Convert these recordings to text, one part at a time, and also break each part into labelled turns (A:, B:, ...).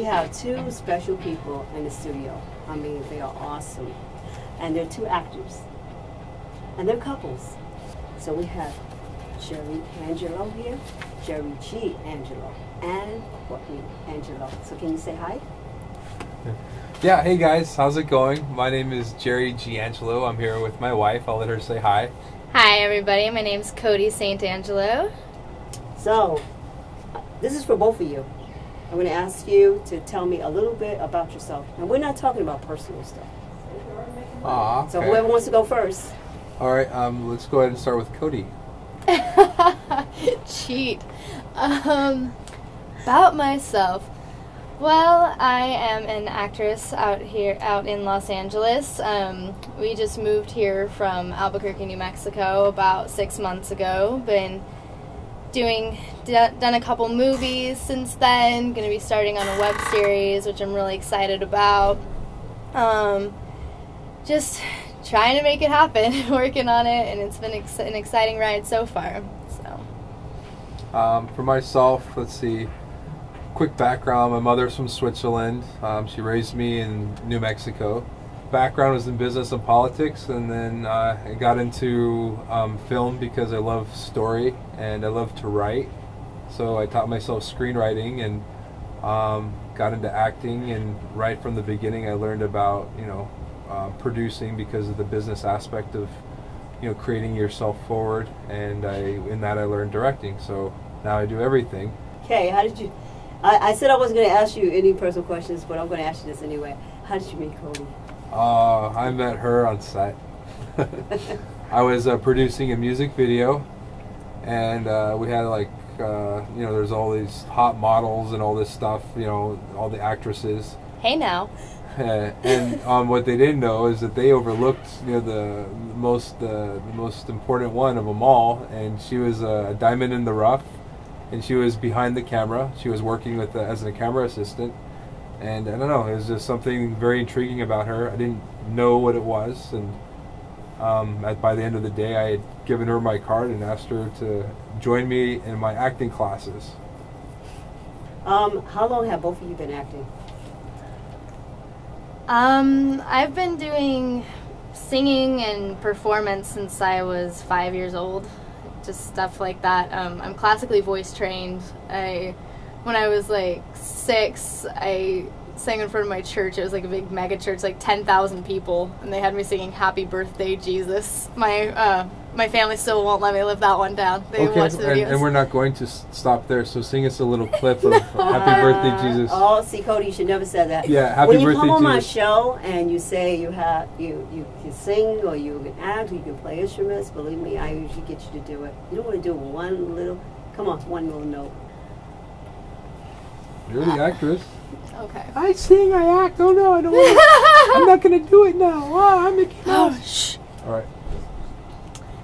A: have two special people in the studio. I mean, they are awesome. And they're two actors. And they're couples. So we have Jerry Angelo here, Jerry G. Angelo, and Courtney Angelo. So can you say hi?
B: Yeah, hey guys, how's it going? My name is Jerry G. Angelo. I'm here with my wife. I'll let her say hi.
C: Hi everybody, my name's Kodi Saint Angelo.
A: So, this is for both of you. I'm going to ask you to tell me a little bit about yourself. And we're not talking about personal stuff.
B: Okay.
A: So whoever wants to go first.
B: All right, let's go ahead and start with Kodi.
C: Cheat. About myself. Well, I am an actress out in Los Angeles. We just moved here from Albuquerque, New Mexico about 6 months ago. Been done a couple movies since then. Going to be starting on a web series, which I'm really excited about. Just trying to make it happen, working on it, and it's been an exciting ride so far. So,
B: for myself, let's see. Quick background: my mother's from Switzerland. She raised me in New Mexico. Background was in business and politics, and then I got into film because I love story and I love to write. So I taught myself screenwriting and got into acting. And right from the beginning, I learned about producing because of the business aspect of creating yourself forward. And in that I learned directing. So now I do everything.
A: Okay, how did you? I said I wasn't going to ask you any personal questions, but I'm going to ask you this anyway. How did you meet Kodi?
B: I met her on set. I was producing a music video, and we had there's all these hot models and all this stuff, all the actresses.
C: Hey now.
B: And what they didn't know is that they overlooked the most important one of them all, and she was a diamond in the rough, and she was behind the camera. She was working as a camera assistant. And I don't know, it was just something very intriguing about her. I didn't know what it was, and by the end of the day, I had given her my card and asked her to join me in my acting classes.
A: How long have both of you been acting?
C: I've been doing singing and performance since I was 5 years old, just stuff like that. I'm classically voice trained. When I was like 6, I sang in front of my church. It was like a big mega church, like 10,000 people, and they had me singing "Happy Birthday, Jesus." My family still won't let me live that one down. They watch the videos.
B: And we're not going to stop there. So sing us a little clip of "Happy Birthday, Jesus."
A: Oh, see, Kodi, you should never say that.
B: Yeah, Happy Birthday, Jesus. When you come on my show and you say you can sing or you can act, or you can play instruments, believe me, I usually get you to do it. You don't want to do one little note. You're the actress.
C: Okay.
B: I sing, I act. Oh no, I don't want to. I'm not going to do it now. Oh, I'm Mickey Mouse.
C: Oh, shh.
B: All right.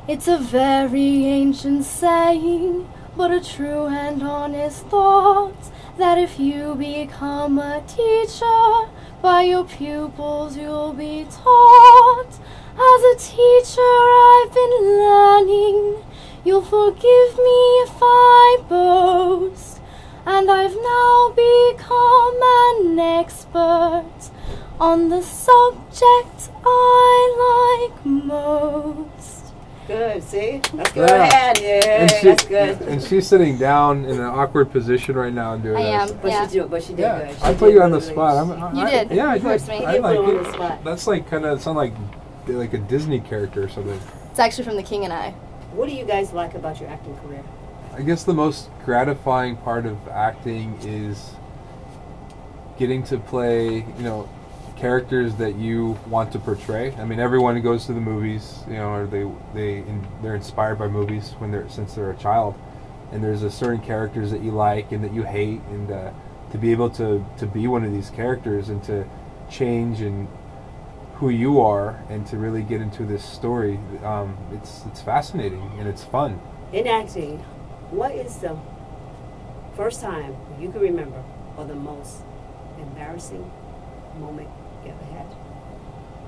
C: It's a very ancient saying, but a true and honest thought, that if you become a teacher, by your pupils you'll be taught. As a teacher I've been learning, you'll forgive me if I boast. And I've now become an expert on the subject I like most.
A: Good, see? Let's go ahead. Yeah, that's good.
B: And she's sitting down in an awkward position right now and doing
C: I
B: this.
C: am,
A: But
C: yeah.
A: she did good.
B: I put you on the spot.
C: You did.
B: Yeah, I did.
C: Forced me.
B: I like
A: You put her on
B: it.
A: the spot.
B: That's like kind of sound like a Disney character or something.
C: It's actually from The King and I.
A: What do you guys like about your acting career?
B: I guess the most gratifying part of acting is getting to play, characters that you want to portray. I mean, everyone who goes to the movies, or they're inspired by movies since they're a child, and there's a certain characters that you like and that you hate, and to be able to be one of these characters and to change and who you are and to really get into this story, it's fascinating and it's fun.
A: In acting, what is the first time you can remember, or the most embarrassing moment you ever had?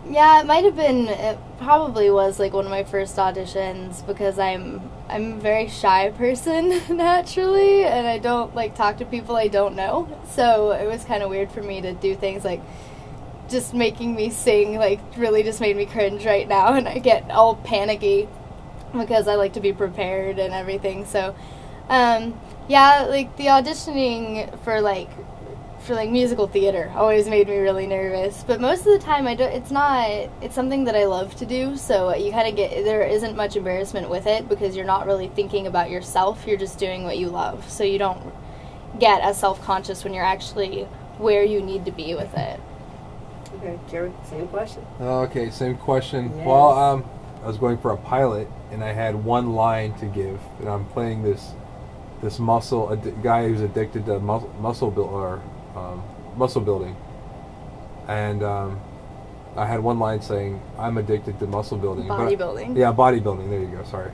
C: Yeah, it might have been. It probably was like one of my first auditions because I'm a very shy person naturally, and I don't like talk to people I don't know. So it was kind of weird for me to do things like just making me sing. Like really, just made me cringe right now, and I get all panicky because I like to be prepared and everything. So, yeah, like the auditioning for musical theater always made me really nervous, but most of the time it's something that I love to do, so you kind of there isn't much embarrassment with it because you're not really thinking about yourself, you're just doing what you love, so you don't get as self-conscious when you're actually where you need to be with it.
A: Okay, Jerry, same question.
B: Okay, same question.
A: Yes.
B: Well, I was going for a pilot, and I had one line to give, and I'm playing this guy who's addicted to muscle building, and I had one line saying, "I'm addicted to muscle building."
C: Bodybuilding.
B: Yeah, bodybuilding. There you go. Sorry.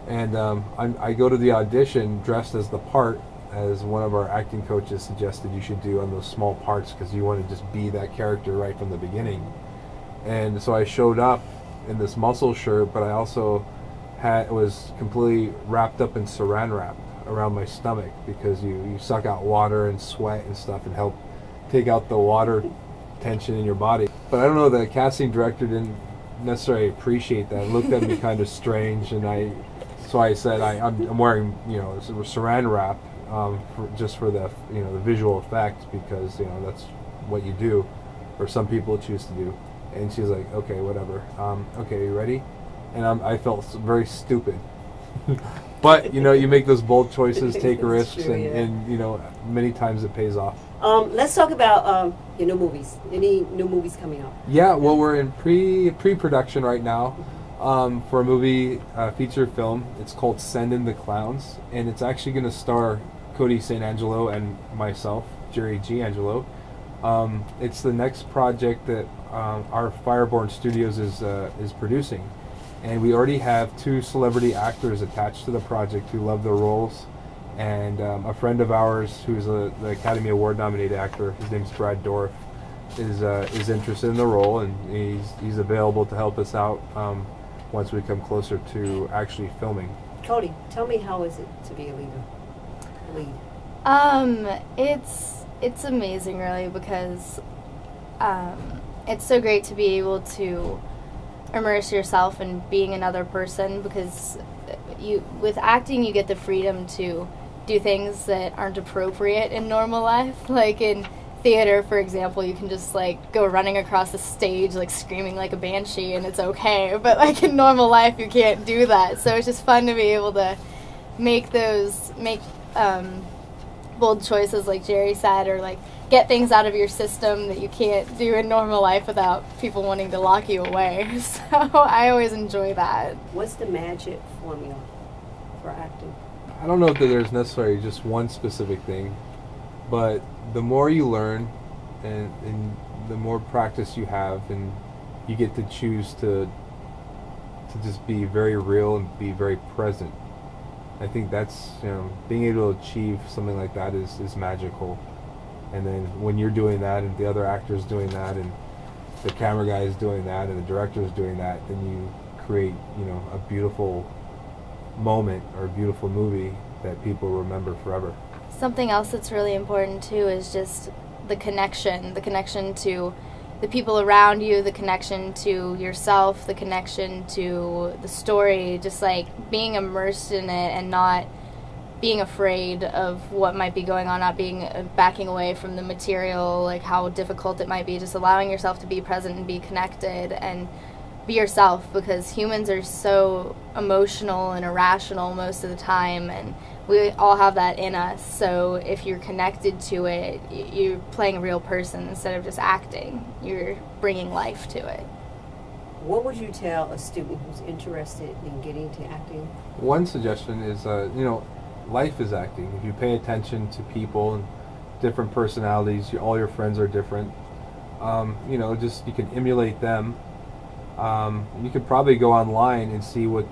B: And I go to the audition dressed as the part, as one of our acting coaches suggested you should do on those small parts because you want to just be that character right from the beginning. And so I showed up in this muscle shirt, but I also was completely wrapped up in saran wrap around my stomach because you suck out water and sweat and stuff and help take out the water tension in your body. But I don't know, the casting director didn't necessarily appreciate that. It looked at me kind of strange, and so I said I'm wearing saran wrap just for the the visual effect because that's what you do, or some people choose to do. And she's like, okay, whatever. Okay, you ready? And I felt very stupid. But you make those bold choices, take risks,
A: true,
B: and many times it pays off.
A: Let's talk about your new movies. Any new movies coming out?
B: Yeah, well, we're in pre-production right now for a movie feature film. It's called Send in the Clowns, and it's actually going to star Kodi Saint Angelo and myself, Jerry G. Angelo. It's the next project that our Fireborn Studios is producing. And we already have 2 celebrity actors attached to the project who love their roles. And a friend of ours who's the Academy Award nominated actor, his name's Brad Dorff, is interested in the role, and he's available to help us out once we come closer to actually filming.
A: Kodi, tell me, how is it to be a lead?
C: It's amazing, really, because it's so great to be able to immerse yourself in being another person, because with acting you get the freedom to do things that aren't appropriate in normal life. Like in theater, for example, you can just go running across the stage screaming like a banshee and it's okay, but in normal life you can't do that. So it's just fun to be able to make bold choices like Jerry said, or get things out of your system that you can't do in normal life without people wanting to lock you away. So I always enjoy that.
A: What's the magic formula for acting?
B: I don't know if there's necessarily just one specific thing, but the more you learn and the more practice you have, and you get to choose to just be very real and be very present. I think that's, being able to achieve something like that is magical. And then when you're doing that, and the other actor's doing that, and the camera guy is doing that, and the director's doing that, then you create, a beautiful moment or a beautiful movie that people remember forever.
C: Something else that's really important too is just the connection to the people around you, the connection to yourself, the connection to the story, just being immersed in it and not being afraid of what might be going on, not backing away from the material, how difficult it might be, just allowing yourself to be present and be connected and be yourself, because humans are so emotional and irrational most of the time, and we all have that in us. So if you're connected to it, you're playing a real person instead of just acting. You're bringing life to it.
A: What would you tell a student who's interested in getting into acting?
B: One suggestion is, life is acting. If you pay attention to people and different personalities, all your friends are different. You can emulate them. You could probably go online and see what,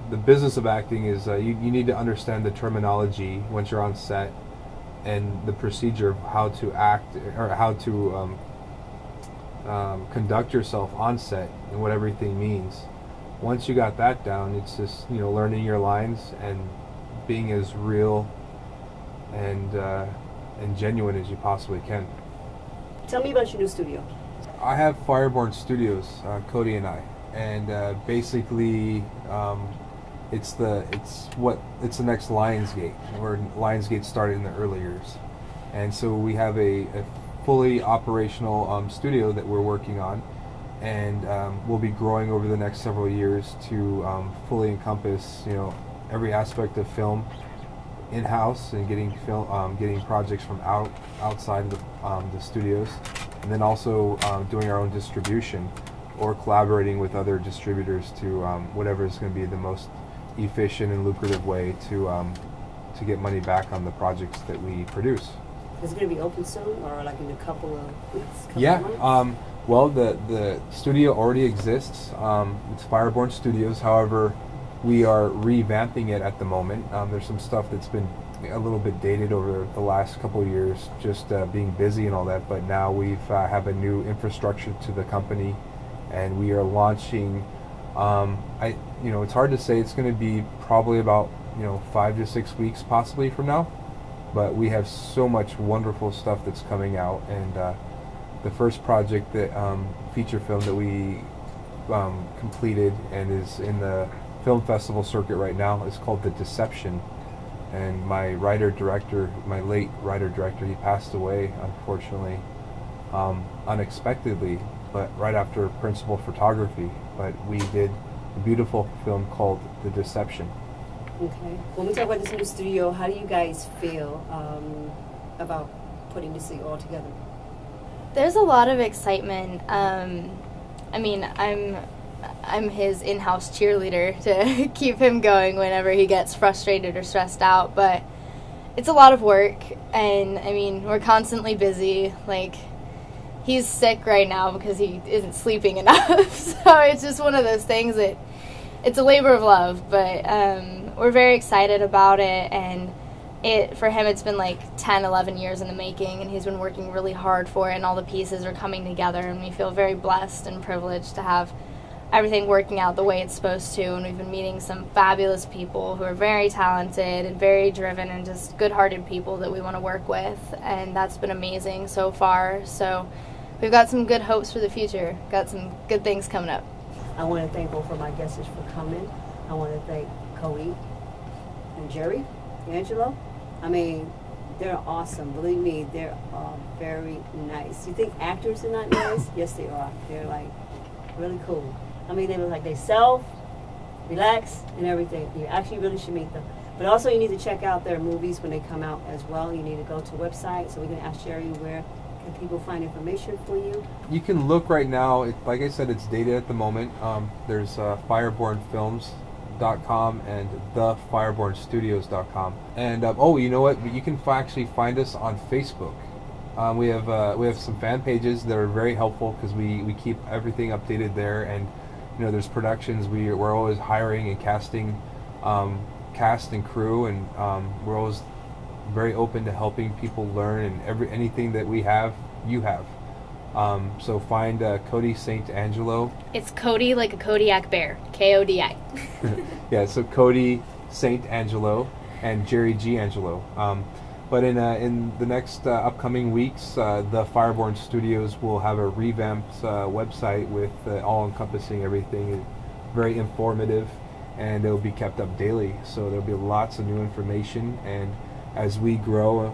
B: the business of acting is. You need to understand the terminology once you're on set and the procedure of how to act, or how to conduct yourself on set and what everything means. Once you got that down, it's just, you know, learning your lines and being as real and genuine as you possibly can.
A: Tell me about your new studio.
B: I have Fireborn Studios, Kodi and I, and basically it's the next Lionsgate, where Lionsgate started in the early years, and so we have a fully operational studio that we're working on, and we'll be growing over the next several years to fully encompass, you know, every aspect of film in-house and getting projects from outside of the studios, and then also doing our own distribution or collaborating with other distributors to whatever is going to be the most efficient and lucrative way to get money back on the projects that we produce.
A: Is it going to be open soon, or like in a couple of weeks?
B: Yeah. Well, the studio already exists. It's Fireborn Studios. However, we are revamping it at the moment. There's some stuff that's been a little bit dated over the last couple of years, just being busy and all that. But now we have a new infrastructure to the company, and we are launching. It's hard to say. It's going to be probably about 5 to 6 weeks possibly from now. But we have so much wonderful stuff that's coming out, and the first project, that feature film that we completed and is in the film festival circuit right now, is called The Deception. And my late writer-director, he passed away, unfortunately, unexpectedly, but right after principal photography. But we did a beautiful film called The Deception.
A: Okay. When we talk about this new studio, how do you guys feel about putting this thing all together?
C: There's a lot of excitement. I mean, I'm his in-house cheerleader to keep him going whenever he gets frustrated or stressed out, but it's a lot of work, and I mean, we're constantly busy. Like, he's sick right now because he isn't sleeping enough, so it's just one of those things that it's a labor of love, but we're very excited about it, and for him it's been like 10, 11 years in the making, and he's been working really hard for it, and all the pieces are coming together, and we feel very blessed and privileged to have everything working out the way it's supposed to. And we've been meeting some fabulous people who are very talented and very driven and just good-hearted people that we want to work with, and that's been amazing so far. So we've got some good hopes for the future, got some good things coming up.
A: I want to thank both of my guests for coming. I want to thank Kodi and Jerry, Angelo. I mean, they're awesome. Believe me, they're very nice. You think actors are not nice? Yes, they are. They're like really cool. I mean, they look like they self, relax, and everything. You actually really should meet them. But also, you need to check out their movies when they come out as well. You need to go to a website. So we're going to ask Jerry, where can people find information for you? You
B: can look right now. Like I said, it's dated at the moment. There's firebornfilms.com and thefirebornstudios.com. And you know what? You can actually find us on Facebook. We have some fan pages that are very helpful because we keep everything updated there, and there's productions. We're always hiring and casting cast and crew, and we're always very open to helping people learn, and anything that we have, you have. So find Kodi Saint Angelo.
C: It's Kodi like a Kodiak bear. K-O-D-I.
B: Yeah, so Kodi Saint Angelo and Jerry G. Angelo. But in the next upcoming weeks, the Fireborn Studios will have a revamped website with all-encompassing everything, very informative, and it'll be kept up daily. So there'll be lots of new information, and as we grow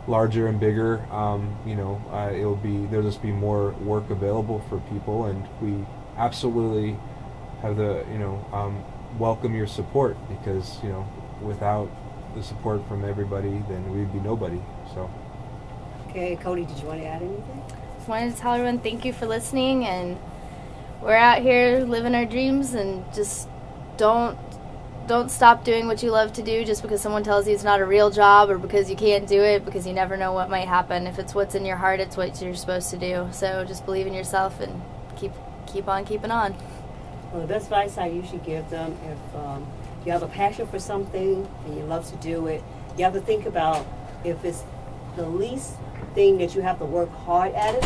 B: larger and bigger, there'll just be more work available for people, and we absolutely have welcome your support, because without the support from everybody, then we'd be nobody. So.
A: Okay, Kodi, did you want to add anything?
C: Just wanted to tell everyone thank you for listening, and we're out here living our dreams, and just don't stop doing what you love to do just because someone tells you it's not a real job or because you can't do it, because you never know what might happen. If it's what's in your heart, it's what you're supposed to do. So just believe in yourself and keep on keeping on.
A: Well, the best advice I usually give them, if you have a passion for something and you love to do it, you have to think about if it's the least thing that you have to work hard at it,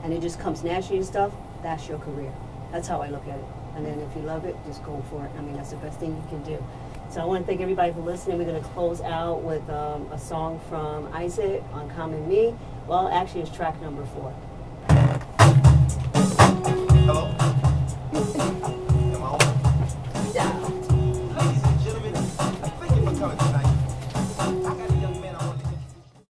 A: and it just comes naturally and stuff, that's your career. That's how I look at it. And then if you love it, just go for it. I mean, that's the best thing you can do. So I want to thank everybody for listening. We're going to close out with a song from Isaac on Common Me. Well, actually, it's track number 4.